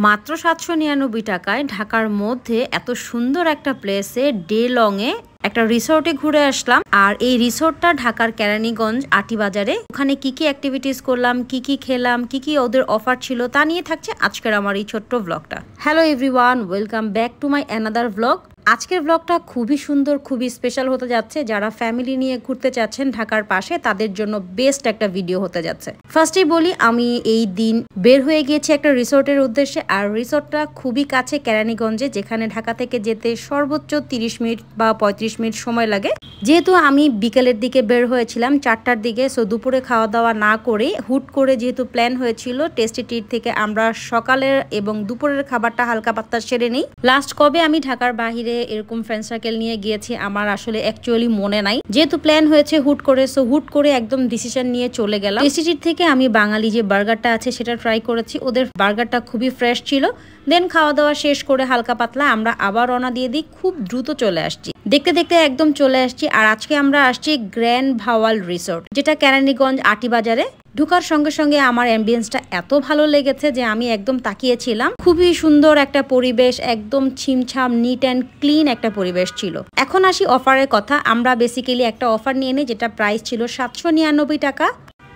মাত্র ৭৯৯ টাকায় ঢাকার মধ্যে এত সুন্দর একটা প্লেসে ডে লং এ একটা রিসোর্টে ঘুরে আসলাম। আর এই রিসোর্টটা ঢাকার কেরানীগঞ্জ আটিবাজারে। ওখানে কি কি অ্যাক্টিভিটিস করলাম, কি কি খেলাম, কি কি ওদের অফার ছিল তা নিয়ে থাকছে আজকের আমার এই ছোট্ট ব্লগটা। Hello everyone, welcome back to my another blog. আজকের ব্লগটা খুবই সুন্দর, খুবই স্পেশাল হতে যাচ্ছে। যারা ফ্যামিলি নিয়ে ঘুরতে চাচ্ছেন ঢাকার পাশে, তাদের জন্য বেস্ট একটা ভিডিও হতে যাচ্ছে। ফার্স্টেই বলি, আমি এই দিন বের হয়ে গিয়েছি একটা রিসোর্টের উদ্দেশ্যে। আর রিসোর্টটা খুবই কাছে কেরানীগঞ্জে, যেখানে ঢাকা থেকে যেতে সর্বোচ্চ 30 মিনিট বা 35 মিনিট সময় লাগে। যেহেতু আমি বিকেলের দিকে বের হয়েছিলাম 4টার দিকে, সো দুপুরে খাওয়া দাওয়া না করে হুট করে যেহেতু প্ল্যান হয়েছিল টেস্টি ট্রিট থেকে আমরা সকালের এবং দুপুরের খাবারটা হালকা পাতলা সেরে নিই। লাস্ট কবে আমি ঢাকার বাহিরে এরকম ফ্রেন্ড সার্কেল নিয়ে গিয়েছি আমার আসলে অ্যাকচুয়ালি মনে নাই। যেহেতু প্ল্যান হয়েছে হুট করে, সো হুট করে একদম ডিসিশন নিয়ে চলে গেলাম। টেস্টি ট্রিট থেকে আমি বাঙালি যে বার্গারটা আছে সেটা ট্রাই করেছি। ওদের বার্গারটা খুবই ফ্রেশ ছিল। দেন খাওয়া দাওয়া শেষ করে হালকা পাতলা আমরা আবার রওনা দিয়ে দিই। খুব দ্রুত চলে আসছি, দেখতে দেখতে একদম চলে আসছি। আর আজকে আমরা আসছি গ্র্যান্ড ভাওয়াল রিসোর্ট, যেটা কেরানীগঞ্জ আটিবাজারে। ঢুকার সঙ্গে সঙ্গে আমার অ্যাম্বিয়েন্সটা এত ভালো লেগেছে যে আমি একদম তাকিয়েছিলাম। খুবই সুন্দর একটা পরিবেশ, একদম ছিমছাম নিট অ্যান্ড ক্লিন একটা পরিবেশ ছিল। এখন আসি অফারের কথা। আমরা বেসিক্যালি একটা অফার নিয়ে নিই, যেটা প্রাইস ছিল 799 টাকা।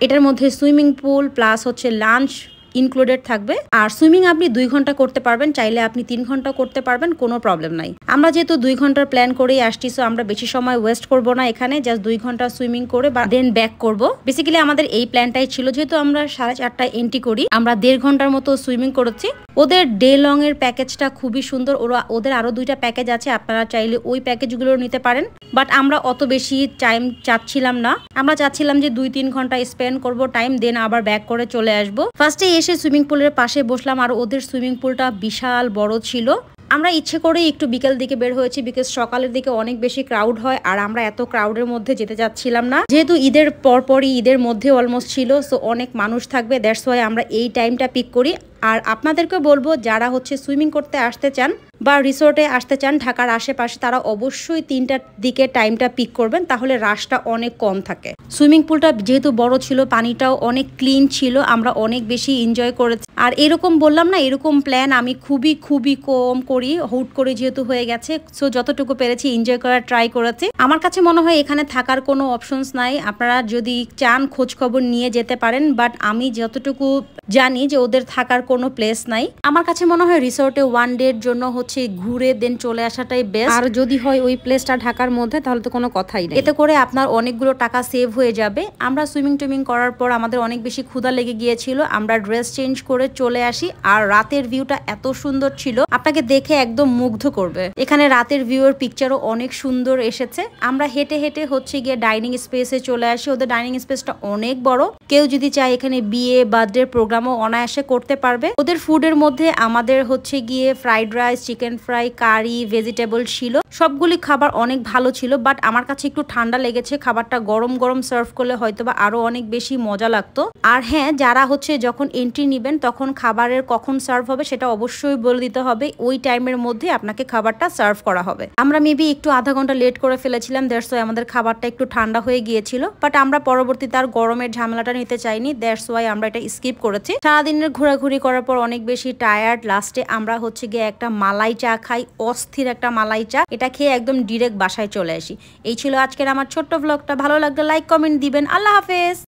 এটার মধ্যে সুইমিং পুল প্লাস হচ্ছে লাঞ্চ ইনক্লুডেড থাকবে। আর সুইমিং আপনি 2 ঘন্টা করতে পারবেন, চাইলে আপনি 3 ঘন্টা করতে পারবেন, কোনো প্রবলেম নাই। আমরা যেহেতু 2 ঘন্টার প্ল্যান করেই আসছি, সো আমরা বেশি সময় ওয়েস্ট করব না এখানে। জাস্ট 2 ঘন্টা সুইমিং করে দেন ব্যাক করব। বেসিক্যালি আমাদের এই প্ল্যানটাই ছিল। যেহেতু আমরা 4:30টায় এন্ট্রি করি, আমরা 1.5 ঘন্টার মতো সুইমিং করেছি। ওদের ডে লং এর প্যাকেজটা খুবই সুন্দর। ওদের আরো 2টা প্যাকেজ আছে, আপনারা চাইলে ওই প্যাকেজগুলো নিতে পারেন। বাট আমরা অত বেশি টাইম চাচ্ছিলাম না। আমরা চাচ্ছিলাম যে 2-3 ঘন্টা স্পেন্ড করব টাইম, দেন আবার ব্যাক করে চলে আসবো। ফার্স্টে এসে সুইমিং পুলের পাশে বসলাম। আর ওদের সুইমিং পুলটা বিশাল বড় ছিল। আমরা ইচ্ছে করেই একটু বিকেল দিকে বের হয়েছি, বিকজ সকালের দিকে অনেক বেশি ক্রাউড হয়। আর আমরা এত ক্রাউডের মধ্যে যেতে চাচ্ছিলাম না, যেহেতু ঈদের পরপরই ঈদের মধ্যে অলমোস্ট ছিল, সো অনেক মানুষ থাকবে। দ্যাটস ওয়াই আমরা এই টাইমটা পিক করি। আর আপনাদেরকে বলবো, যারা হচ্ছে সুইমিং করতে আসতে চান বা রিসোর্টে আসতে চান ঢাকার আশেপাশে, তারা অবশ্যই 3টার দিকে টাইমটা পিক করবেন, তাহলে রাশটা অনেক কম থাকে। সুইমিং পুলটা যেহেতু বড় ছিল, পানিটাও অনেক ক্লিন ছিল, আমরা অনেক বেশি এনজয় করেছি। আর এরকম বললাম না, এরকম প্ল্যান আমি খুবই খুবই কম করি, হুট করে যেহেতু হয়ে গেছে। সো যতটুকু পেরেছি এনজয় করার ট্রাই করেছি। আমার কাছে মনে হয় এখানে থাকার কোনো অপশনস নাই, আপনারা যদি চান খোঁজ খবর নিয়ে যেতে পারেন। বাট আমি যতটুকু জানি যে ওদের থাকার কোনো প্লেস নাই। আমার কাছে মনে হয় রিসোর্টে 1 ডের জন্য হচ্ছে ঘুরে দেন চলে আসাটাই বেস্ট। আর যদি হয় ওই প্লেসটা ঢাকার মধ্যে, তাহলে তো কোনো কথাই নেই। এতে করে আপনার অনেকগুলো টাকা সেভ হয়ে যাবে। আমরা সুইমিং টুইমিং করার পর আমাদের অনেক বেশি ক্ষুধা লেগে গিয়েছিল। আমরা ড্রেস চেঞ্জ করে চলে আসি। আর রাতের ভিউটা এত সুন্দর ছিল, আপনাকে দেখে একদম মুগ্ধ করবে। এখানে রাতের ভিউর পিকচারও অনেক সুন্দর এসেছে। আমরা হেঁটে হেঁটে হচ্ছে গিয়ে ডাইনিং স্পেসে চলে আসি। ওদের ডাইনিং স্পেসটা অনেক বড়, কেউ যদি চায় এখানে বিয়ে বার্থডে প্রোগ্রামও অনায়াসে করতে পারবে। ওদের ফুডের মধ্যে আমাদের হচ্ছে গিয়ে ফ্রাইড রাইস, চিকেন ফ্রাই, কারি, ভেজিটেবল ছিল। সবগুলি খাবার অনেক ভালো ছিল। বাট আমার কাছে একটু ঠান্ডা লেগেছে। খাবারটা গরম গরম সার্ভ করলে হয়তোবা আরো অনেক বেশি মজা লাগতো। আর হ্যাঁ, যারা হচ্ছে যখন এন্ট্রি নিবেন তখন খাবারের কখন সার্ভ হবে সেটা অবশ্যই বলে দিতে হবে। ওই টাইমের মধ্যে আপনাকে খাবারটা সার্ভ করা হবে। আমরা মেবি একটু আধা ঘন্টা লেট করে ফেলেছিলাম, দ্যাটস ওয়াই আমাদের খাবারটা একটু ঠান্ডা হয়ে গিয়েছিল। বাট আমরা পরবর্তীতে আর গরমের ঝামেলাটা নিতে চাইনি, দ্যাটস ওয়াই আমরা এটা স্কিপ করেছি। সারাদিনের ঘোরাঘুরি করার পর অনেক বেশি টায়ার্ড। লাস্টে আমরা হচ্ছে গিয়ে একটা মালাই চা খাই, অস্থির একটা মালাই চা। এটা খেয়ে একদম ডিরেক্ট বাসায় চলে আসি। এই ছিল আজকের আমার ছোট্ট ব্লগটা। ভালো লাগলে লাইক কমেন্ট দিবেন। আল্লাহ হাফেজ।